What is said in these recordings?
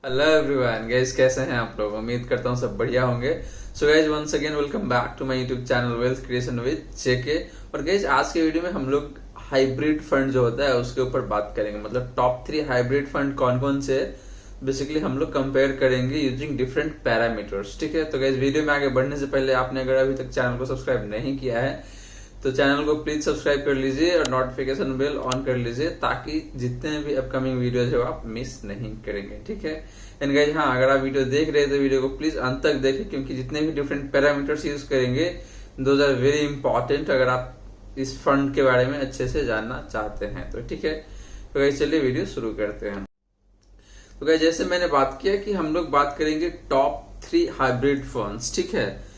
Hello everyone guys, कैसे हैं आप लोग। उम्मीद करता हूँ सब बढ़िया होंगे। So guys, once again welcome back to my YouTube channel wealth creation with JK. और गाइस, आज के वीडियो में हम लोग हाइब्रिड फंड जो होता है उसके ऊपर बात करेंगे। मतलब टॉप 3 हाइब्रिड फंड कौन कौन से बेसिकली हम लोग कंपेयर करेंगे यूजिंग डिफरेंट पैरामीटर्स। ठीक है, तो गाइस वीडियो में आगे बढ़ने से पहले आपने अगर अभी तक चैनल को सब्सक्राइब नहीं किया है तो चैनल को प्लीज सब्सक्राइब कर लीजिए और नोटिफिकेशन बेल ऑन कर लीजिए ताकि जितने भी अपकमिंग वीडियोज है आप मिस नहीं करेंगे। ठीक है, एंड गाइस हाँ, अगर आप वीडियो देख रहे हैं तो वीडियो को प्लीज अंत तक देखें क्योंकि जितने भी डिफरेंट पैरामीटर्स यूज करेंगे दोज आर वेरी इंपॉर्टेंट अगर आप इस फंड के बारे में अच्छे से जानना चाहते हैं तो। ठीक है, तो गाइस चलिए वीडियो शुरू करते हैं। तो गाइस, जैसे मैंने बात किया कि हम लोग बात करेंगे टॉप 3 हाइब्रिड फंड्स। ठीक है,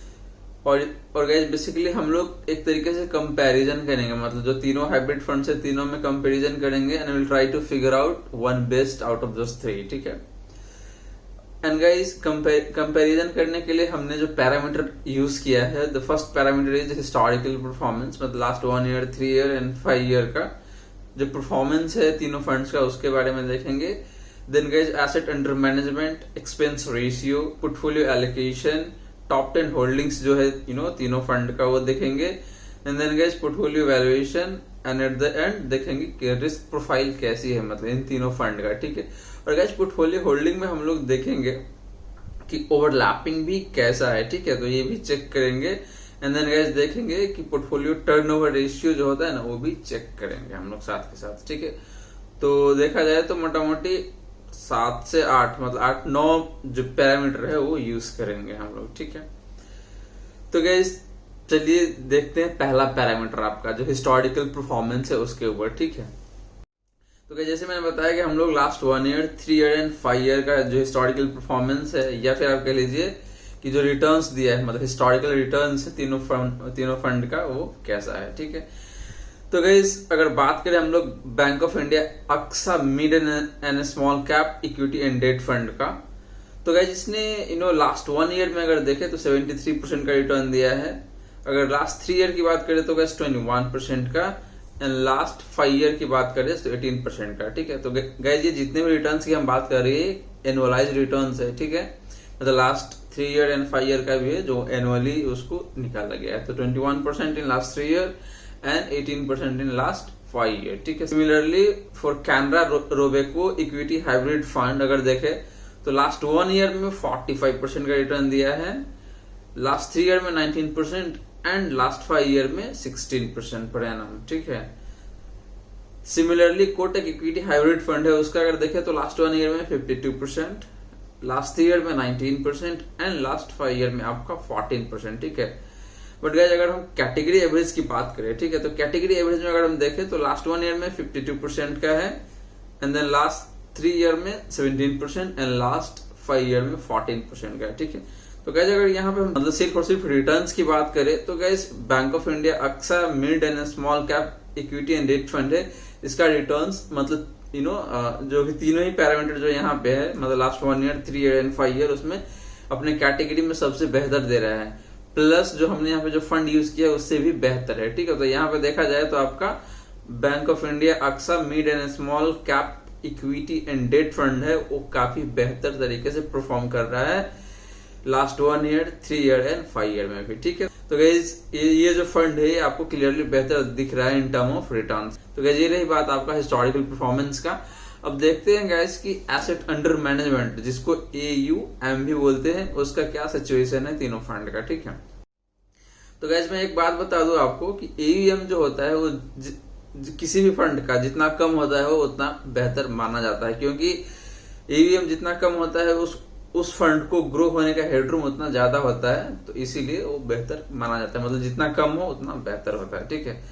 और गाइस बेसिकली हम लोग एक तरीके से कंपैरिजन करेंगे। मतलब जो तीनों हाइब्रिड फंड्स है तीनों में कंपैरिजन करेंगे and will try to figure out one best out of those 3। ठीक है, एंड गाइस कंपैरिजन करने के लिए हमने जो पैरामीटर यूज किया है, the first parameter is historical performance. मतलब last 1 year, 3 year and 5 year का जो परफॉर्मेंस है तीनों फंड्स का उसके बारे में देखेंगे। Then guys asset under management, expense ratio, portfolio allocation, top 10 holdings जो है तीनों फंड का वो देखेंगे। And then guys portfolio valuation and at the end देखेंगे कि रिस्क प्रोफाइल कैसी है मतलब इन तीनों फंड का। ठीक है, और गाइस पोर्टफोलियो होल्डिंग में हम लोग देखेंगे कि ओवरलैपिंग भी कैसा है। ठीक है, तो ये भी चेक करेंगे। एंड देन गाइस देखेंगे कि पोर्टफोलियो टर्नओवर रेशियो जो होता है ना वो भी चेक करेंगे हम लोग साथ के साथ। ठीक है, तो देखा जाए तो मोटा मोटी 7 से 8 मतलब 8-9 जो पैरामीटर है वो यूज करेंगे हम लोग। ठीक है, तो गाइस चलिए देखते हैं पहला पैरामीटर आपका जो हिस्टोरिकल परफॉर्मेंस है उसके ऊपर। ठीक है, तो गाइस जैसे मैंने बताया कि हम लोग last 1 year, 3 year and 5 year का जो हिस्टोरिकल परफॉर्मेंस है या फिर आप कह लीजिए कि जो रिटर्न्स दिया है मतलब हिस्टोरिकल रिटर्न्स है तीनों फंड का वो कैसा है। ठीक है, तो गाइस अगर बात करें हम लोग bank of India Axa mid and small cap equity and debt fund का, तो गाइस इसने लास्ट 1 ईयर में अगर देखें तो 73% का रिटर्न दिया है। अगर लास्ट 3 ईयर की बात करें तो गाइस 21% का, एंड लास्ट 5 ईयर की बात करें तो 18% का। ठीक है, तो गाइस ये जितने भी रिटर्न्स की हम बात कर रहे हैं एनुअलाइज रिटर्न्स है। ठीक है, मतलब लास्ट 3 ईयर एंड 5 ईयर का भी है जो एनुअली उसको निकाला गया है। तो 21% in last 3 year and 18% in last 5 year। ठीक है, similarly for Canara Robeco equity hybrid fund अगर देखे तो लास्ट 1 ईयर में 45% का रिटर्न दिया है, लास्ट 3 ईयर में 19% एंड लास्ट 5 ईयर में 16% पर एनम। ठीक है, similarly Kotak equity hybrid fund है उसका अगर देखे तो लास्ट 1 ईयर में 52%, लास्ट 3 ईयर में 19% एंड लास्ट 5 ईयर में आपका 14%। ठीक है, बट गाइस अगर हम कैटेगरी एवरेज की बात करें, ठीक है, तो कैटेगरी एवरेज में अगर हम देखें तो लास्ट 1 ईयर में 52% का है, एंड देन लास्ट 3 ईयर में 17% एंड लास्ट 5 ईयर में 14% का है। ठीक है, तो गाइस अगर यहाँ पे मतलब सिर्फ और सिर्फ रिटर्न्स की बात करें तो guys bank of India Axa mid and small cap equity and debt fund है, इसका रिटर्न्स मतलब जो भी तीनों ही पैरामीटर जो यहाँ पे है मतलब last 1 year, 3 year and 5 year उसमें अपने कैटेगरी में सबसे बेहतर दे रहा है, प्लस जो हमने यहाँ पे जो फंड यूज किया उससे भी बेहतर है। ठीक है, तो यहाँ पे देखा जाए तो आपका bank of India Axa mid and small cap equity and debt fund है वो काफी बेहतर तरीके से परफॉर्म कर रहा है last 1 year, 3 year and 5 year में भी। ठीक है, तो गाइस ये जो फंड है आपको क्लियरली बेहतर दिख रहा है इन टर्म ऑफ रिटर्न। तो गाइस ये रही बात आपका हिस्टोरिकल परफॉर्मेंस का। अब देखते हैं गाइस कि एसेट अंडर मैनेजमेंट जिसको AUM भी बोलते हैं उसका क्या सिचुएशन है तीनों फंड का। ठीक है, तो गाइस मैं एक बात बता दूं आपको कि AUM जो होता है वो किसी भी फंड का जितना कम होता है वो उतना बेहतर माना जाता है, क्योंकि AUM जितना कम होता है उस फंड को ग्रो होने का हेडरूम उतना ज्यादा होता है, तो इसीलिए वो बेहतर माना जाता है। मतलब जितना कम हो उतना बेहतर होता है। ठीक है,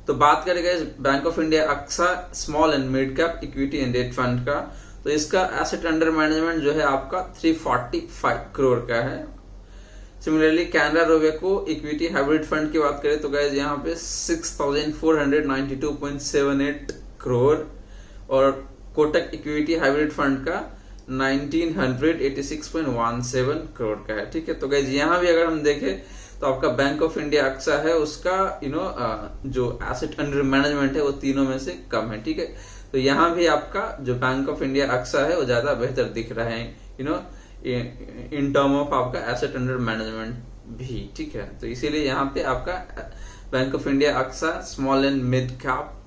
तो बात करें guys bank of India Axa small and mid cap equity and debt fund का, तो इसका एसेट अंडर मैनेजमेंट जो है आपका 345 करोड़ का है। Similarly Canara Robeco equity hybrid fund की बात करें तो गाइस यहाँ पे 6492.78 करोड़ और कोटक इक्विटी हाइब्रिड फंड का 1986.17 करोड़ का है। ठीक है, तो गाइस यहाँ भी अगर हम देखें तो आपका बैंक ऑफ इंडिया अक्सा है उसका जो एसेट अंडर मैनेजमेंट है वो तीनों में से कम है। ठीक है, तो यहाँ भी आपका जो बैंक ऑफ इंडिया अक्सा है वो ज्यादा बेहतर दिख रहा है, इन टर्म ऑफ आपका एसेट अंडर मैनेजमेंट भी, ठीक है। तो इसीलिए यहाँ पे आपका bank of India Axa small and mid cap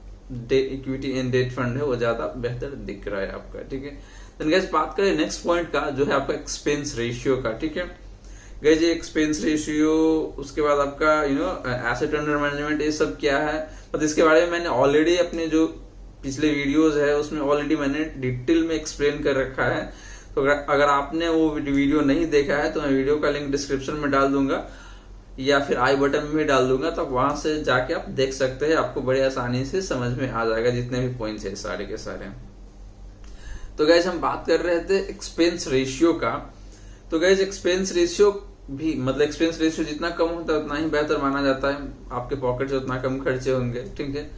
equity in debt fund है वो ज्यादा बेहतर दिख रहा है आपका, ठीक है। देन गाइस बात करें नेक्स्ट पॉइंट का, जो है आपका एक्सपेंस रेशियो का, ठीक है। गाइस ये एक्सपेंस रेशियो, उसके बाद आपका एसेट अंडर मैनेजमेंट, ये सब क्या है, मतलब इसके बारे में मैंने ऑलरेडी अपने जो पिछले वीडियोस है उसमें ऑलरेडी मैंने डिटेल में एक्सप्लेन कर रखा है। तो अगर आपने वो वीडियो नहीं देखा है तो मैं वीडियो का लिंक डिस्क्रिप्शन में डाल दूंगा या फिर आई बटन में भी डाल दूंगा, तो वहां से जाके आप देख सकते हैं, आपको बड़ी आसानी से समझ में आ जाएगा जितने भी पॉइंट्स है सारे के सारे। तो गाइज हम बात कर रहे थे एक्सपेंस रेशियो का। तो गाइज एक्सपेंस रेशियो भी, मतलब एक्सपेंस रेशियो जितना कम होता है उतना ही बेहतर माना जाता है, आपके पॉकेट से उतना कम खर्चे होंगे, ठीक है।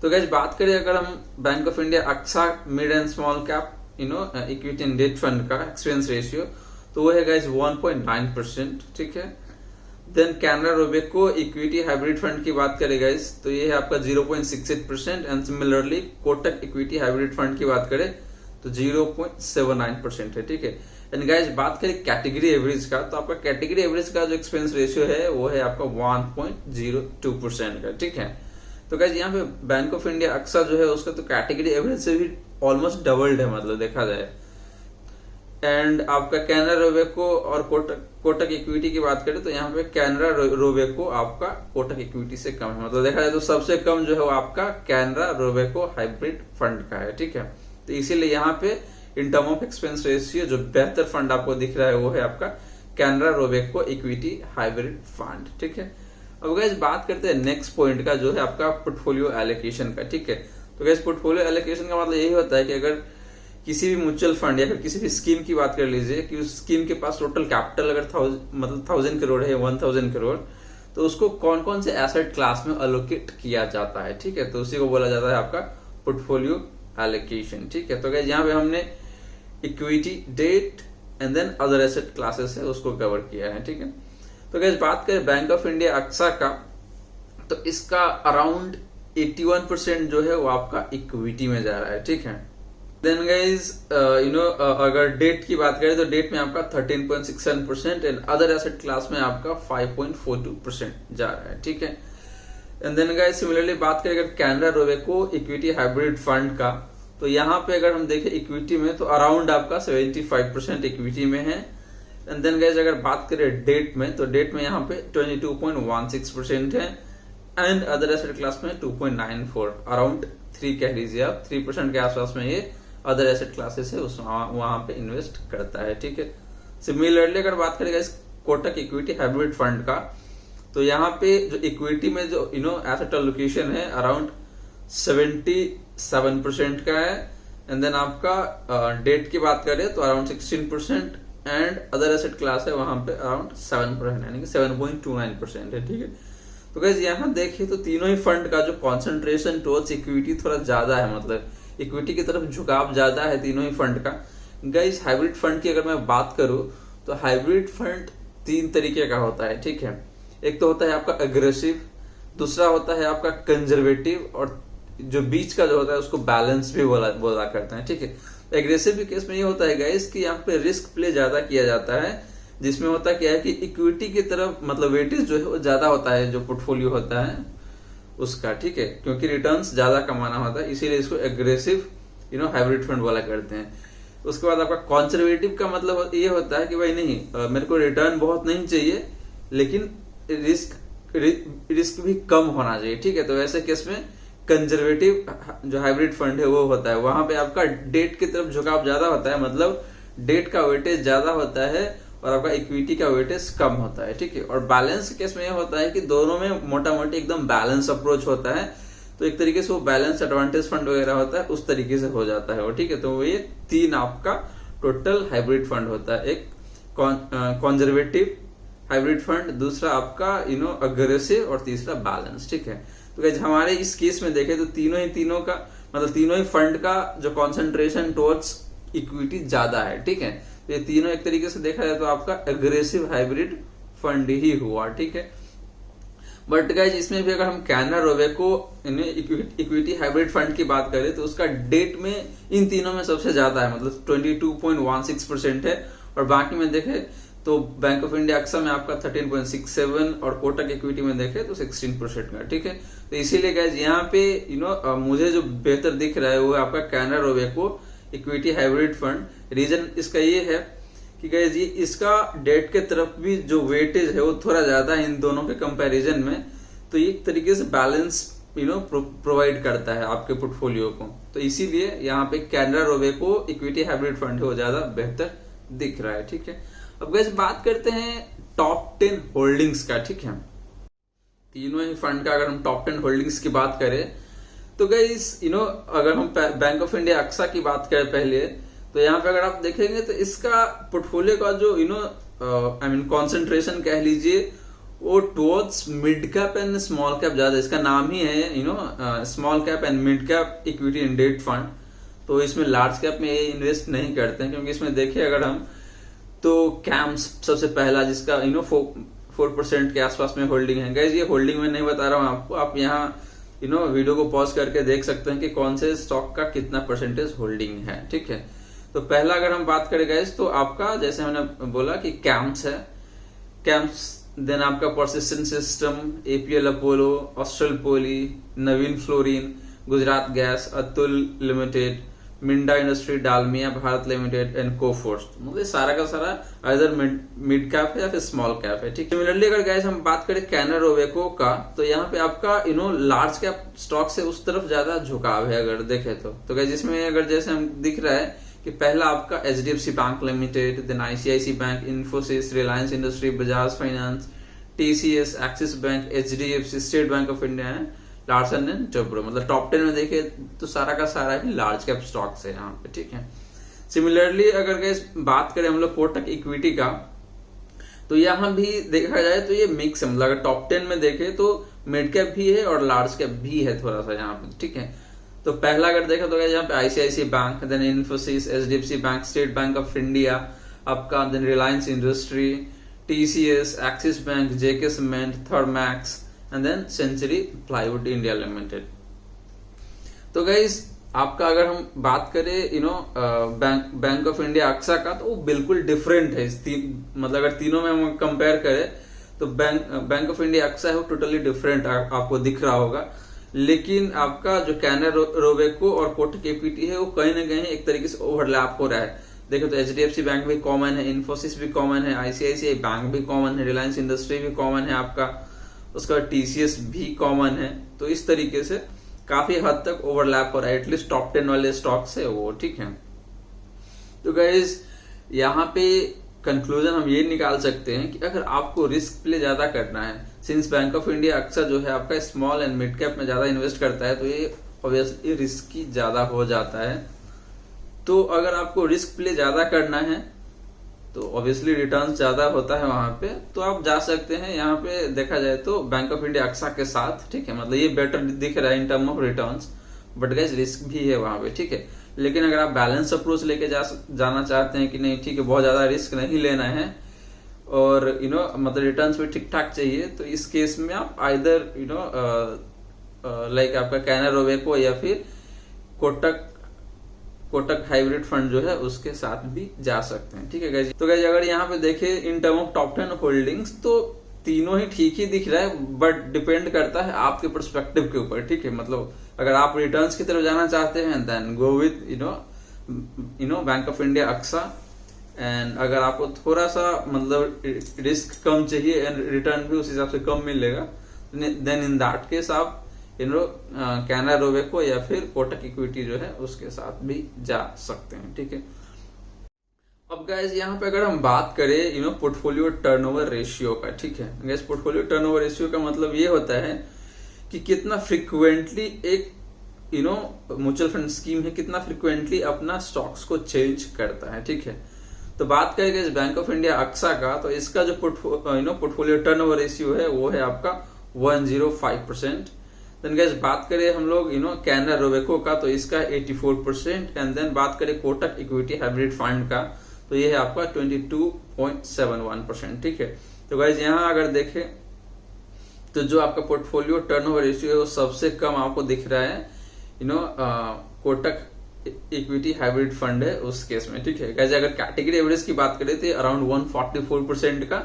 तो गाइज बात करें अगर हम bank of India Axa mid and small cap equity and debt fund का एक्सपेंस रेशियो, तो वो है गाइज 1.9%, ठीक है। Then Canara Robeco equity hybrid fund की बात करें गाइज, तो ये है आपका 0.68%। And similarly Kotak equity hybrid fund की बात करें तो 0.79% है, ठीक है। एंड गाइज बात करें कैटेगरी एवरेज का, तो आपका कैटेगरी एवरेज का जो एक्सपेंस रेशियो है वो है आपका 1.02% का, ठीक है। तो गाइज यहाँ पे बैंक ऑफ इंडिया अक्सा जो है उसका तो कैटेगरी एवरेज से भी ऑलमोस्ट डबल्ड है, मतलब देखा जाए। एंड आपका कैनरा रोबेको और कोटक इक्विटी की बात करें तो यहाँ पे कैनरा रोबेको आपका कोटक इक्विटी से कम है, मतलब देखा जाए तो सबसे कम जो है वो आपका कैनरा रोबेको हाइब्रिड फंड का है, ठीक है। तो इसीलिए यहाँ पे इन टर्म ऑफ एक्सपेंस रेशियो जो बेहतर फंड आपको दिख रहा है वो है आपका Canara Robeco equity hybrid fund, ठीक है। अब गाइस बात करते हैं नेक्स्ट पॉइंट का, जो है आपका पोर्टफोलियो एलोकेशन का, ठीक है। तो गाइस पोर्टफोलियो एलोकेशन का मतलब यही होता है कि अगर किसी भी म्यूचुअल फंड या फिर किसी भी स्कीम की बात कर लीजिए कि उस स्कीम के पास टोटल कैपिटल अगर 1000 करोड़ है, 1000 करोड़, तो उसको कौन कौन से एसेट क्लास में अलोकेट किया जाता है, ठीक है। तो उसी को बोला जाता है आपका पोर्टफोलियो एलोकेशन, ठीक है। तो गाइस यहाँ पे हमने equity, debt and then other asset classes है उसको कवर किया है, ठीक है। तो गाइस बात करें बैंक ऑफ इंडिया अक्सा का, तो इसका अराउंड 81% जो है वो आपका इक्विटी में जा रहा है, ठीक है। देन गाइज अगर डेट की बात करें तो डेट में आपका 13.67% एंड अदर एसेट क्लास में आपका 5.42% जा रहा है, ठीक है। एंड देन गाइज सिमिलरली बात करें अगर Canara Robeco equity hybrid fund का, तो यहाँ पे अगर हम देखें इक्विटी में तो अराउंड आपका 75% इक्विटी में है। एंड देन गाइज अगर बात करें डेट में, तो डेट में यहाँ पे 22.16% है एंड अदर एसेट क्लास में 2.94, अराउंड 3 कह लीजिए आप, 3% के आसपास में ये अदर एसेट क्लासेस है वहां पे इन्वेस्ट करता है, ठीक है। सिमिलरली अगर बात करें कोटक इक्विटी हाइब्रिड फंड का, तो यहाँ पे जो इक्विटी में जो एसेट एलोकेशन है अराउंड 77% का है। एंड देन आपका डेट की बात करें तो around 16% and other asset class है वहां पे अराउंड 7%, यानी कि 7.29% है, ठीक है। तो गाइस यहाँ देखिए तो तीनों ही फंड का जो कॉन्सेंट्रेशन टुवर्ड्स इक्विटी थोड़ा ज्यादा है, मतलब इक्विटी की तरफ झुकाव ज्यादा है तीनों ही फंड का। गाइस हाइब्रिड फंड की अगर मैं बात करूं तो हाइब्रिड फंड 3 तरीके का होता है, ठीक है। एक तो होता है आपका अग्रेसिव, दूसरा होता है आपका कंजर्वेटिव, और जो बीच का जो होता है उसको बैलेंस भी बोला करते हैं, ठीक है। एग्रेसिव के केस में ये होता है गाइस कि यहाँ पे रिस्क प्ले ज्यादा किया जाता है, जिसमें होता क्या है कि इक्विटी की तरफ मतलब वेटेज जो है वो ज्यादा होता है जो पोर्टफोलियो होता है उसका, ठीक है, क्योंकि रिटर्न्स ज्यादा कमाना होता है, इसीलिए इसको एग्रेसिव हाइब्रिड फंड वाला करते हैं। उसके बाद आपका कंजर्वेटिव का मतलब ये होता है कि भाई नहीं मेरे को रिटर्न बहुत नहीं चाहिए लेकिन रिस्क भी कम होना चाहिए, ठीक है। तो ऐसे केस में कंजर्वेटिव जो हाइब्रिड फंड है वो होता है, वहां पे आपका डेट की तरफ झुकाव ज्यादा होता है, मतलब डेट का वेटेज ज्यादा होता है और आपका इक्विटी का वेटेज कम होता है, ठीक है। और बैलेंस केस में यह होता है कि दोनों में मोटा मोटी एकदम बैलेंस अप्रोच होता है, तो एक तरीके से वो बैलेंस एडवांटेज फंड वगैरह होता है उस तरीके से हो जाता है वो, ठीक है। तो ये 3 आपका टोटल हाइब्रिड फंड होता है, एक कंजर्वेटिव हाइब्रिड फंड, दूसरा आपका अग्रेसिव और तीसरा बैलेंस, ठीक है। तो गाइस हमारे इस केस में देखें तो तीनों का मतलब तीनों ही फंड का जो कॉन्सेंट्रेशन टुवर्ड्स इक्विटी ज्यादा है, ठीक है। तो ये तीनों एक तरीके से देखा जाए तो आपका एग्रेसिव हाइब्रिड फंड ही हुआ, ठीक है। बट गाइज इसमें भी अगर हम Canara Robeco equity hybrid fund की बात करें तो उसका डेट में इन तीनों में सबसे ज्यादा है, मतलब 22.16% है। और बाकी में देखें तो बैंक ऑफ इंडिया अक्सा में आपका 13.67 और कोटक इक्विटी में देखें तो 16% का, ठीक है। तो इसीलिए गाइज यहाँ पे मुझे जो बेहतर दिख रहा है वो है आपका Canara Robeco equity hybrid fund. Reason इसका ये है कि गाइज ये इसका डेट के तरफ भी जो वेटेज है वो थोड़ा ज्यादा है इन दोनों के कंपैरिजन में, तो ये एक तरीके से बैलेंस प्रोवाइड करता है आपके पोर्टफोलियो को। तो इसीलिए यहाँ पे Canara Robeco equity hybrid fund है वो ज्यादा बेहतर दिख रहा है, ठीक है। अब गाइज बात करते हैं टॉप 10 होल्डिंग्स का, ठीक है। तीनों ही फंड का अगर हम टॉप 10 होल्डिंग्स की बात करें तो गाइज अगर हम बैंक ऑफ इंडिया अक्सा की बात करें पहले, तो यहाँ पे अगर आप देखेंगे तो इसका पोर्टफोलियो का जो कॉन्सेंट्रेशन कह लीजिए वो towards mid cap and small cap ज्यादा, इसका नाम ही है small cap and mid cap equity and debt fund. तो इसमें लार्ज कैप में ये इन्वेस्ट नहीं करते हैं, क्योंकि इसमें देखिए अगर हम तो कैम्स सबसे पहला जिसका 4% के आसपास में होल्डिंग है। गाइज ये होल्डिंग में नहीं बता रहा हूँ आपको, आप यहाँ वीडियो को पॉज करके देख सकते हैं कि कौन से स्टॉक का कितना परसेंटेज होल्डिंग है, ठीक है। तो पहला अगर हम बात करें गाइज तो आपका जैसे मैंने बोला कि कैम्स है, कैम्स, देन आपका persistent system, APL Apollo, Astral Poly, Navin fluorine, Gujarat gas, Atul limited, Minda industry, Dalmia Bharat limited and Coforge. मतलब सारा का सारा अदर मिड कैप है या फिर स्मॉल कैप है, ठीक है। सिमिलरली अगर गाइस हम बात करें कैनरा रोबेको का, तो यहाँ पे आपका लार्ज कैप स्टॉक से उस तरफ ज्यादा झुकाव है अगर देखे तो गाइस इसमें अगर जैसे हम दिख रहा है कि पहला आपका HDFC bank limited, then ICICI bank, Infosys, Reliance industry, Bajaj finance, TCS, Axis bank, HDFC, State Bank of India है, लार्सन एंड टोब्रो। मतलब टॉप 10 में देखे तो सारा का सारा ही लार्ज कैप स्टॉक्स है यहाँ पे, ठीक है। सिमिलरली अगर गाइस बात करें हम लोग कोटक इक्विटी का, तो यहाँ भी देखा जाए तो ये मिक्स है, मतलब अगर टॉप 10 में देखे तो मिड कैप भी है और लार्ज कैप भी है थोड़ा सा यहाँ पे, ठीक है। तो पहला अगर देखा तो यहाँ पे ICICI bank, then Infosys, HDFC bank, State Bank of India आपका, then Reliance industry, TCS, Axis bank, JK cement, Thermax and then Century Plywood India limited. तो गाइस आपका अगर हम बात करें बैंक ऑफ इंडिया अक्सा का, तो वो बिल्कुल डिफरेंट है मतलब अगर तीनों में हम कंपेयर करें तो बैंक ऑफ इंडिया अक्सा है वो टोटली डिफरेंट आपको दिख रहा होगा। लेकिन आपका जो कैनरा रोबेको और कोटक इक्विटी है वो कहीं ना कहीं एक तरीके से ओवरलैप हो रहा है। देखो तो एचडीएफसी बैंक भी कॉमन है, इन्फोसिस भी कॉमन है, आईसीआईसीआई बैंक भी कॉमन है, रिलायंस इंडस्ट्री भी कॉमन है आपका, उसका टीसीएस भी कॉमन है। तो इस तरीके से काफी हद तक ओवरलैप हो रहा है, एटलीस्ट टॉप 10 वाले स्टॉक्स है वो, ठीक है। तो गाइज यहाँ पे कंक्लूजन हम ये निकाल सकते हैं कि अगर आपको रिस्क प्ले ज्यादा करना है, सिंस बैंक ऑफ इंडिया अक्सर जो है आपका स्मॉल एंड मिड कैप में ज्यादा इन्वेस्ट करता है, तो ये ऑब्वियसली रिस्की ज्यादा हो जाता है। तो अगर आपको रिस्क प्ले ज्यादा करना है तो ऑब्वियसली रिटर्न ज्यादा होता है वहां पे, तो आप जा सकते हैं यहाँ पे देखा जाए तो बैंक ऑफ इंडिया अक्सा के साथ, ठीक है। मतलब ये बेटर दिख रहा है in term of returns, but guys risk भी है वहां पे, ठीक है। लेकिन अगर आप बैलेंस अप्रोच लेके जाना चाहते हैं कि नहीं ठीक है बहुत ज्यादा रिस्क नहीं लेना है और मतलब रिटर्न्स भी ठीक ठाक चाहिए, तो इस केस में आप आइदर लाइक आपका कैनरा रोबेको या फिर कोटक हाइब्रिड फंड जो है उसके साथ भी जा सकते हैं, ठीक है गाइस। तो गाइस अगर यहाँ पे देखे इन टर्म ऑफ टॉप 10 होल्डिंग्स तो तीनों ही ठीक ही दिख रहा है, बट डिपेंड करता है आपके पर्सपेक्टिव के ऊपर, ठीक है। मतलब अगर आप रिटर्न्स की तरफ जाना चाहते हैं then go with bank of India Axa, and अगर आपको थोड़ा सा मतलब रिस्क कम चाहिए एंड रिटर्न भी उस हिसाब से कम मिलेगा, देन इन दैट केस आप कैनरा रोबेको या फिर कोटक इक्विटी जो है उसके साथ भी जा सकते हैं, ठीक है। अब गाइस यहाँ पे अगर हम बात करें पोर्टफोलियो टर्नओवर रेशियो का, ठीक है। गाइस पोर्टफोलियो टर्नओवर रेशियो का मतलब ये होता है कि कितना फ्रिक्वेंटली एक म्यूचुअल फंड स्कीम है कितना फ्रिक्वेंटली अपना स्टॉक्स को चेंज करता है, ठीक है। तो बात करेंगे इस बैंक ऑफ इंडिया अक्सा का, तो इसका जो पोर्टफोलियो टर्नओवर रेशियो है वो है आपका 105%। देन गाइस बात करें हम लोग कैनरा रोबेको का, तो इसका 84%। एंड देन बात करें कोटक इक्विटी हाइब्रिड फंड का, तो ये है आपका 22.71%, ठीक है। तो गाइस यहाँ अगर देखें तो जो आपका पोर्टफोलियो टर्नओवर रेशियो है वो सबसे कम आपको दिख रहा है कोटक इक्विटी हाइब्रिड फंड है उस केस में, ठीक है। कैसे अगर कैटेगरी एवरेज की बात करें तो अराउंड 144% का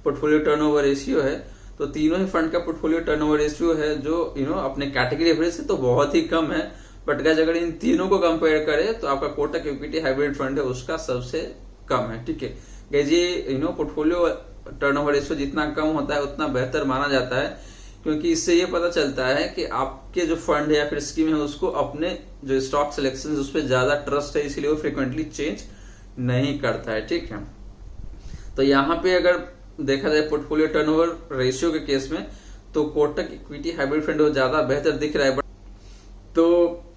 पोर्टफोलियो टर्नओवर रेशियो है। तो तीनों ही फंड का पोर्टफोलियो टर्नओवर रेशियो है जो अपने कैटेगरी एवरेज से तो बहुत ही कम है, बट गाइस अगर इन तीनों को कंपेयर करें तो आपका कोटक इक्विटी हाइब्रिड फंड है उसका सबसे कम है, ठीक है। गाइस ये पोर्टफोलियो टर्नओवर रेशियो जितना कम होता है उतना बेहतर माना जाता है, क्योंकि इससे ये पता चलता है कि आपके जो फंड है या फिर स्कीम है उसको अपने जो स्टॉक सिलेक्शन उस पर ज्यादा ट्रस्ट है, इसलिए वो फ्रिक्वेंटली चेंज नहीं करता है, ठीक है। तो यहाँ पे अगर देखा जाए पोर्टफोलियो टर्नओवर रेशियो के केस में तो कोटक इक्विटी हाइब्रिड फंड वो ज्यादा बेहतर दिख रहा है, बट तो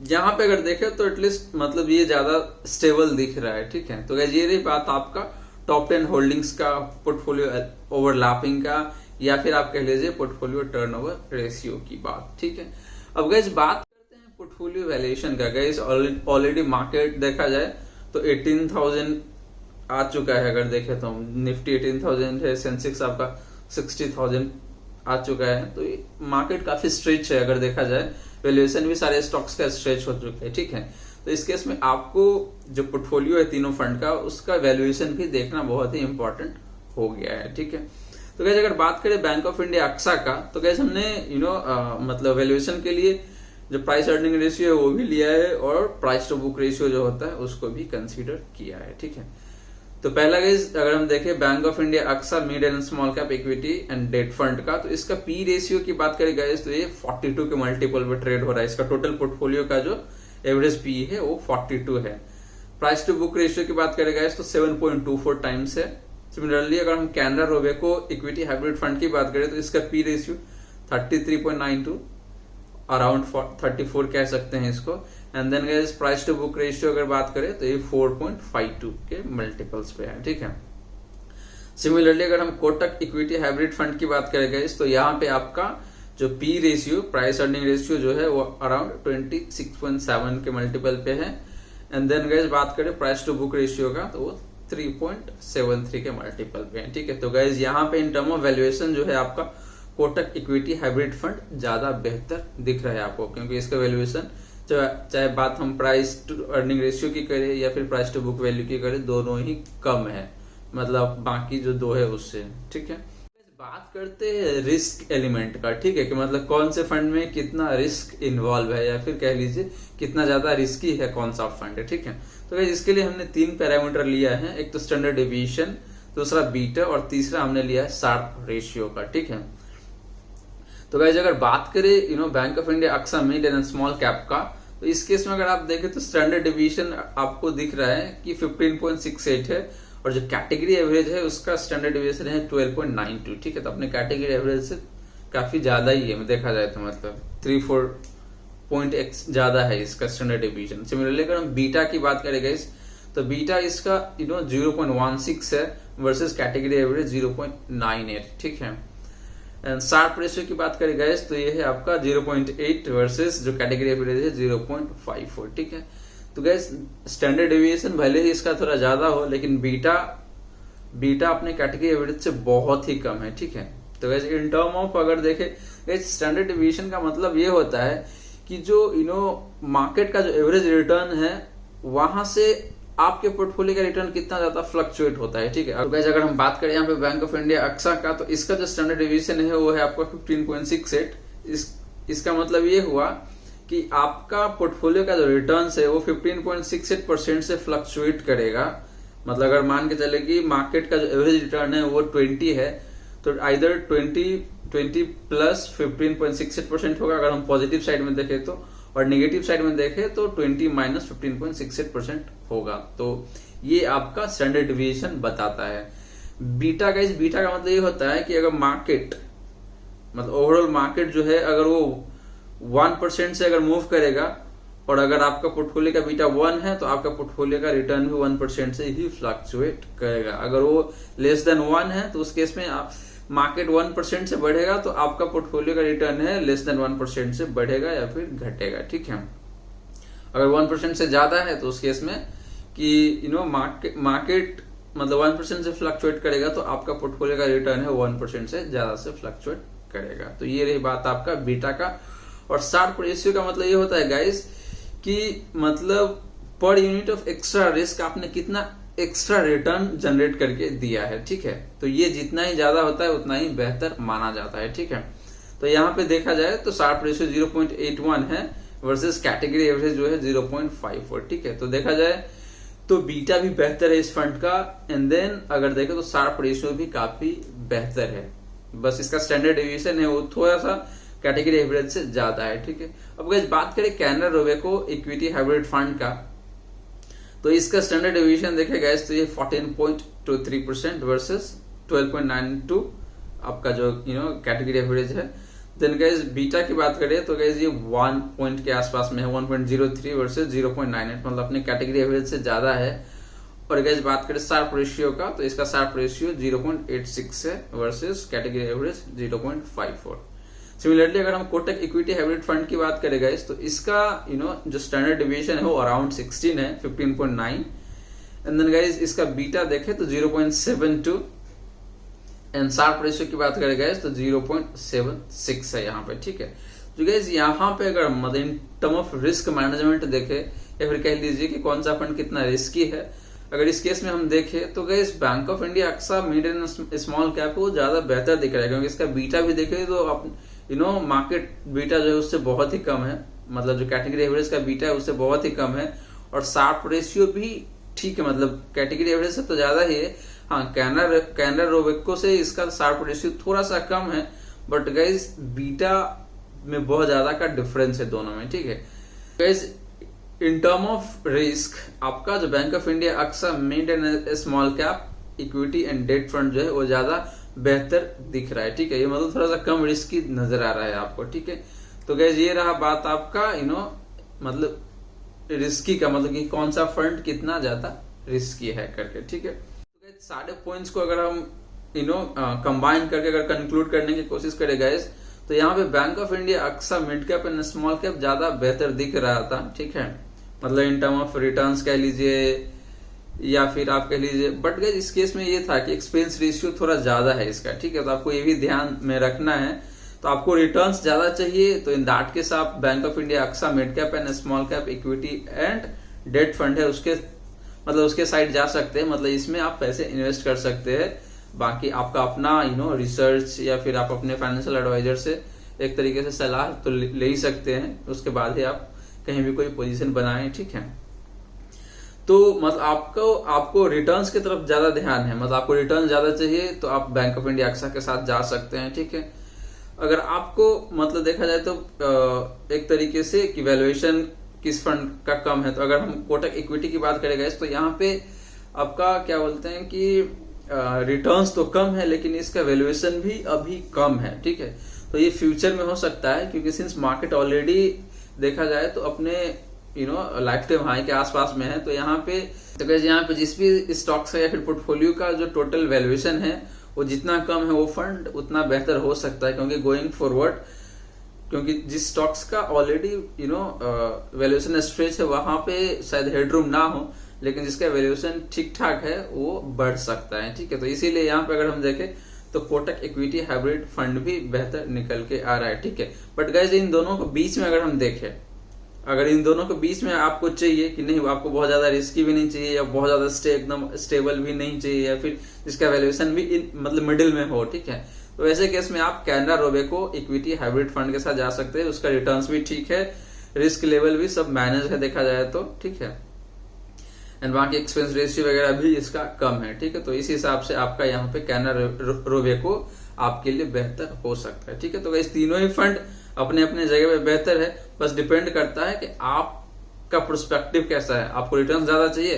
यहाँ पे अगर देखें तो एटलीस्ट मतलब ये ज्यादा स्टेबल दिख रहा है, ठीक है। तो गाइस ये रही बात आपका टॉप 10 होल्डिंग्स का पोर्टफोलियो ओवरलैपिंग का, या फिर आप कह लीजिए पोर्टफोलियो टर्नओवर रेशियो की बात, ठीक है। अब गाइस बात करते हैं पोर्टफोलियो वैल्यूएशन का। गाइस ऑलरेडी मार्केट देखा जाए तो 18,000 आ चुका है, अगर देखें तो निफ्टी 18,000 है, सेंसेक्स आपका 60,000 आ चुका है। तो ये मार्केट काफी स्ट्रेच है, अगर देखा जाए वैल्यूएशन भी सारे स्टॉक्स का स्ट्रेच हो चुका है, ठीक है। तो इस केस में आपको जो पोर्टफोलियो है तीनों फंड का उसका वैल्यूएशन भी देखना बहुत ही इंपॉर्टेंट हो गया है, ठीक है। तो गैस अगर बात करें बैंक ऑफ इंडिया अक्सा का, तो गैस हमने मतलब वैल्यूएशन के लिए जो प्राइस अर्निंग रेशियो है वो भी लिया है और प्राइस टू बुक रेशियो जो होता है उसको भी कंसीडर किया है, ठीक है। तो पहला गैस अगर हम देखें bank of India Axa mid and small cap equity and debt fund का, तो इसका पी रेशियो की बात करें गैस तो ये 42 के मल्टीपल पे ट्रेड हो रहा है। इसका टोटल पोर्टफोलियो का जो एवरेज पी है वो 42 है। प्राइस टू बुक रेशियो की बात करें गैस तो 7.24 टाइम्स है। सिमिलरली अगर हम Canara Robeco equity hybrid fund की बात करें तो इसका पी रेशियो 33.92 अराउंड 34 कह सकते हैं इसको। And then guys price to book ratio अगर बात करें तो ये 4.52 के मल्टीपल्स पे है, ठीक है। सिमिलरली अगर हम कोटक इक्विटी हाइब्रिड फंड की बात करें गाइस तो यहाँ पे आपका जो P ratio price earning ratio जो है वो अराउंड 26.7 के मल्टीपल पे है। एंड देन गाइस बात करें प्राइस टू बुक रेशियो का तो वो 3.73 के मल्टीपल पे है, ठीक है। तो गाइस यहाँ पे इन टर्म ऑफ वैल्यूएशन जो है आपका कोटक इक्विटी हाइब्रिड फंड ज्यादा बेहतर दिख रहा है आपको, क्योंकि इसका वैल्यूएशन चाहे बात हम प्राइस टू अर्निंग रेशियो की करें या फिर प्राइस टू बुक वैल्यू की करें, दोनों ही कम है, मतलब बाकी जो दो है उससे, ठीक है। बात करते हैं रिस्क एलिमेंट का, ठीक है, कि मतलब कौन से फंड में कितना रिस्क इन्वॉल्व है या फिर कह लीजिए कितना ज्यादा रिस्की है कौन सा फंड है, ठीक है। तो गाइस इसके लिए हमने 3 पैरामीटर लिया है, एक तो स्टैंडर्ड डेविएशन, दूसरा बीटा और तीसरा हमने लिया है शार्प रेशियो का, ठीक है। तो गाइस अगर बात करें bank of India Axa mid and small cap का, तो इस केस में अगर आप देखें तो स्टैंडर्ड डेविएशन आपको दिख रहा है कि 15.68 है और जो कैटेगरी एवरेज है उसका स्टैंडर्ड डेविएशन है 12.92, ठीक है। तो अपने कैटेगरी एवरेज से काफी ज्यादा ही है, देखा जाए तो मतलब 3-4 पॉइंट ज्यादा है इसका स्टैंडर्ड डेविएशन। सिमिलरली अगर हम बीटा की बात करें गाइस तो बीटा इसका 0.16 है वर्सेस कैटेगरी एवरेज 0.98, ठीक है। एंड शार्प रेशियो की बात करें गाइस तो ये है आपका 0.8 वर्सेस जो कैटेगरी एवरेज है 0.54, ठीक है। तो गैस स्टैंडर्ड डेविएशन भले ही इसका थोड़ा ज्यादा हो लेकिन बीटा अपने कैटेगरी एवरेज से बहुत ही कम है, ठीक है। तो गैस इन टर्म ऑफ अगर देखें गैस स्टैंडर्ड डेविएशन का मतलब ये होता है कि जो मार्केट का जो एवरेज रिटर्न है वहां से आपके पोर्टफोलियो का रिटर्न कितना ज्यादा फ्लक्चुएट होता है, ठीक है। अब गैस अगर हम बात करें यहाँ पे बैंक ऑफ इंडिया अक्सा का, तो इसका जो स्टैंडर्ड डेविएशन है वो है आपका 15.68। इसका मतलब ये हुआ कि आपका पोर्टफोलियो का जो रिटर्न है वो 15.68% से फ्लक्चुएट करेगा। मतलब अगर मान के चले कि मार्केट का जो एवरेज रिटर्न है वो 20 है तो आइदर 20 प्लस 15.68% होगा अगर हम पॉजिटिव साइड में देखें तो, और नेगेटिव साइड में देखें तो 20 माइनस 15.68% होगा। तो ये आपका स्टैंडर्ड डेविएशन बताता है। बीटा का मतलब ये होता है कि अगर मार्केट मतलब ओवरऑल मार्केट जो है अगर वो 1% से अगर मूव करेगा और अगर आपका पोर्टफोलियो का बीटा 1 है तो आपका पोर्टफोलियो का रिटर्न भी 1% से ही फ्लक्चुएट करेगा। अगर वो लेस देन 1 है तो उस केस में आप मार्केट 1% से बढ़ेगा तो आपका पोर्टफोलियो का रिटर्न है लेस देन 1% से बढ़ेगा या फिर घटेगा, ठीक है। अगर 1% से ज्यादा है तो उस केस में कि मार्केट मतलब 1% से फ्लक्चुएट करेगा तो आपका पोर्टफोलियो का रिटर्न है 1% से ज्यादा से फ्लक्चुएट करेगा। तो ये रही बात आपका बीटा का। और शार्प रेशियो का मतलब ये होता है गाइस कि मतलब per unit of extra risk आपने कितना एक्स्ट्रा रिटर्न जनरेट करके दिया है, ठीक है। तो ये जितना ही ज्यादा होता है उतना ही बेहतर माना जाता है, ठीक है। तो यहाँ पे देखा जाए तो शार्प रेशियो 0.81 है वर्सेस कैटेगरी एवरेज जो है 0.54, ठीक है। तो देखा जाए तो बीटा भी बेहतर है इस फंड का, एंड देन अगर देखें तो शार्प रेशियो भी काफी बेहतर है। बस इसका स्टैंडर्ड डेविएशन है वो थोड़ा सा कैटेगरी एवरेज से ज्यादा है, ठीक है। अब गाइस बात करें Canara Robeco equity hybrid fund का, तो इसका स्टैंडर्ड डेविएशन देखे गाइस तो ये 14.23% वर्सेस 12.92 आपका जो कैटेगरी एवरेज है। देन गाइस बीटा की बात करें तो गाइस ये 1 पॉइंट के आसपास में है, 1.03 वर्सेस 0.98, मतलब अपने कैटेगरी एवरेज से ज्यादा है। और गाइस बात करें शार्प रेशियो का तो इसका शार्प रेशियो 0.86 है वर्सेस कैटेगरी एवरेज 0.54। सिमिलरली अगर हम कोटक इक्विटी हाइब्रिड फंड की बात करें गाइस तो इसका जो स्टैंडर्ड डेविएशन है वो अराउंड 16 है, 15.9। एंड देन गाइस इसका बीटा देखें तो 0.72 एंड शार्प रेशियो की बात करें गाइस तो 0.76 है यहाँ पे, ठीक है। तो गाइस यहाँ पे अगर मतलब इन टर्म ऑफ रिस्क मैनेजमेंट देखे या फिर कह लीजिए कि कौन सा फंड कितना रिस्की है, अगर इस केस में हम देखें तो guys bank of India Axa mid and small cap वो ज्यादा बेहतर दिख रहा है, क्योंकि इसका बीटा भी देखे तो आप मार्केट बीटा जो है उससे बहुत ही कम है, मतलब जो कैटेगरी एवरेज का बीटा है उससे बहुत ही कम है। और शार्प रेशियो भी ठीक है, मतलब कैटेगरी एवरेज से तो ज्यादा ही है। हाँ, कैनरा रोबेको से इसका शार्प रेशियो थोड़ा सा कम है, बट गाइस बीटा में बहुत ज्यादा का डिफरेंस है दोनों में, ठीक है। Guys in term of risk आपका जो bank of India Axa mid and small cap equity and debt fund जो है वो ज्यादा बेहतर दिख रहा है, ठीक है। ये मतलब थोड़ा सा कम रिस्की नजर आ रहा है आपको, ठीक है। तो गाइस ये रहा बात आपका मतलब रिस्की का, मतलब कि कौन सा फंड कितना ज्यादा रिस्की है करके, ठीक है। तो गाइस सारे पॉइंट्स को अगर हम कंबाइन करके अगर कंक्लूड करने की कोशिश करें गाइस तो यहाँ पे bank of India Axa mid cap and small cap ज्यादा बेहतर दिख रहा था, ठीक है। मतलब इन टर्म ऑफ रिटर्न्स कह लीजिए या फिर आप कह लीजिए, बट गाइस इस केस में ये था कि एक्सपेंस रेशियो थोड़ा ज्यादा है इसका, ठीक है। तो आपको ये भी ध्यान में रखना है। तो आपको रिटर्न्स ज्यादा चाहिए तो इन दैट केस आप bank of India Axa mid cap and small cap equity and debt fund है उसके साइड जा सकते हैं, मतलब इसमें आप पैसे इन्वेस्ट कर सकते हैं। बाकी आपका अपना रिसर्च या फिर आप अपने फाइनेंशियल एडवाइजर से एक तरीके से सलाह तो ले ही सकते हैं, उसके बाद ही आप कहीं भी कोई पोजीशन बनाएं, ठीक है। तो मतलब आपको रिटर्न्स की तरफ ज्यादा ध्यान है, मतलब आपको रिटर्न ज्यादा चाहिए तो आप बैंक ऑफ इंडिया अक्सा के साथ जा सकते हैं, ठीक है। अगर आपको मतलब देखा जाए तो एक तरीके से कि वैल्यूएशन किस फंड का कम है, तो अगर हम कोटक इक्विटी की बात करें गाइस तो यहाँ पे आपका क्या बोलते हैं कि रिटर्न्स तो कम है लेकिन इसका वैल्यूएशन भी अभी कम है, ठीक है। तो ये फ्यूचर में हो सकता है, क्योंकि सिंस मार्केट ऑलरेडी देखा जाए तो अपने लाइफ टाइम हाई के आसपास में है। तो यहाँ पे जिस भी स्टॉक्स है या फिर पोर्टफोलियो का जो टोटल वैल्यूएशन है वो जितना कम है वो फंड उतना बेहतर हो सकता है, क्योंकि गोइंग फॉरवर्ड क्योंकि जिस स्टॉक्स का ऑलरेडी वैल्यूएशन स्ट्रेच है वहां पे शायद हेडरूम ना हो, लेकिन जिसका वैल्यूएशन ठीक ठाक है वो बढ़ सकता है, ठीक है। तो इसीलिए यहाँ पे अगर हम देखें तो कोटक इक्विटी हाइब्रिड फंड भी बेहतर निकल के आ रहा है, ठीक है। बट गाइस इन दोनों को बीच में अगर हम देखें, अगर इन दोनों के बीच में आपको चाहिए कि नहीं, आपको बहुत ज्यादा रिस्की भी नहीं चाहिए या बहुत ज्यादा एकदम स्टेबल भी नहीं चाहिए, या फिर जिसका वैल्यूएशन भी मतलब मिडिल में हो, ठीक है। तो ऐसे केस में आप Canara Robeco equity hybrid fund के साथ जा सकते हैं, उसका रिटर्न्स भी ठीक है, रिस्क लेवल भी सब मैनेज है देखा जाए तो, ठीक है। एंड बाकी एक्सपेंस रेशियो वगैरह भी इसका कम है, ठीक है। तो इस हिसाब से आपका यहाँ पे कैनरा रोबेको आपके लिए बेहतर हो सकता है, ठीक है। तो इस तीनों ही फंड अपने अपने जगह पे बेहतर है, बस डिपेंड करता है कि आपका प्रोस्पेक्टिव कैसा है। आपको रिटर्न ज्यादा चाहिए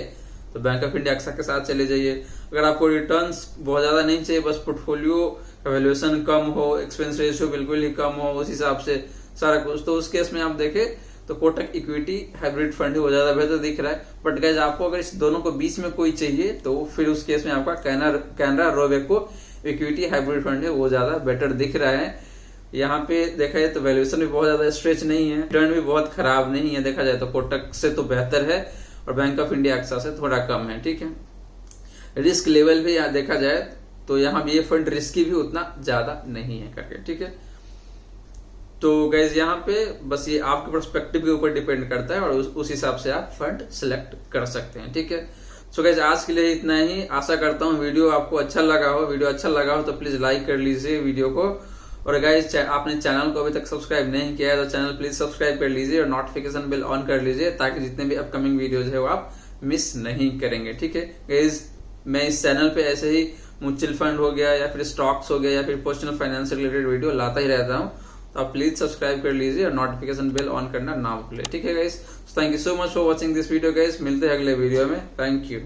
तो बैंक ऑफ इंडिया अक्सा के साथ चले जाइए। अगर आपको रिटर्न्स बहुत ज्यादा नहीं चाहिए, बस पोर्टफोलियो का वैल्यूएशन कम हो, एक्सपेंस रेशियो बिल्कुल ही कम हो, उस हिसाब से सारा कुछ, तो उस केस में आप देखें तो कोटक इक्विटी हाइब्रिड फंड ही वो ज्यादा बेहतर दिख रहा है। बट गाइस आपको अगर इस दोनों को बीच में कोई चाहिए तो फिर उस केस में आपका Canara Robeco equity hybrid fund है वो ज्यादा बेटर दिख रहा है। यहाँ पे देखा जाए तो वैल्यूएशन भी बहुत ज्यादा स्ट्रेच नहीं है, रिटर्न भी बहुत खराब नहीं है, देखा जाए तो कोटक से तो बेहतर है और बैंक ऑफ इंडिया अक्सा से थोड़ा कम है, ठीक है। रिस्क लेवल भी यहाँ देखा जाए तो यहाँ ये फंड रिस्की भी उतना ज्यादा नहीं है करके, ठीक है। तो गाइज यहाँ पे बस ये आपके पर्सपेक्टिव के ऊपर डिपेंड करता है और उस हिसाब से आप फंड सिलेक्ट कर सकते हैं, ठीक है। सो गाइज आज के लिए इतना ही। आशा करता हूँ वीडियो आपको अच्छा लगा हो। वीडियो अच्छा लगा हो तो प्लीज लाइक कर लीजिए वीडियो को, और गाइज आपने चैनल को अभी तक सब्सक्राइब नहीं किया है तो चैनल प्लीज सब्सक्राइब कर लीजिए और नोटिफिकेशन बेल ऑन कर लीजिए, ताकि जितने भी अपकमिंग वीडियोज है वो आप मिस नहीं करेंगे, ठीक है। गाइज मैं इस चैनल पे ऐसे ही म्यूचुअल फंड हो गया या फिर स्टॉक्स हो गया या फिर पर्सनल फाइनेंस से रिलेटेड वीडियो लाता ही रहता हूँ, तो आप प्लीज सब्सक्राइब कर लीजिए और नोटिफिकेशन बेल ऑन करना ना भूलें, ठीक है guys. Thank you so much for watching this video guys. मिलते हैं अगले वीडियो में। Thank you.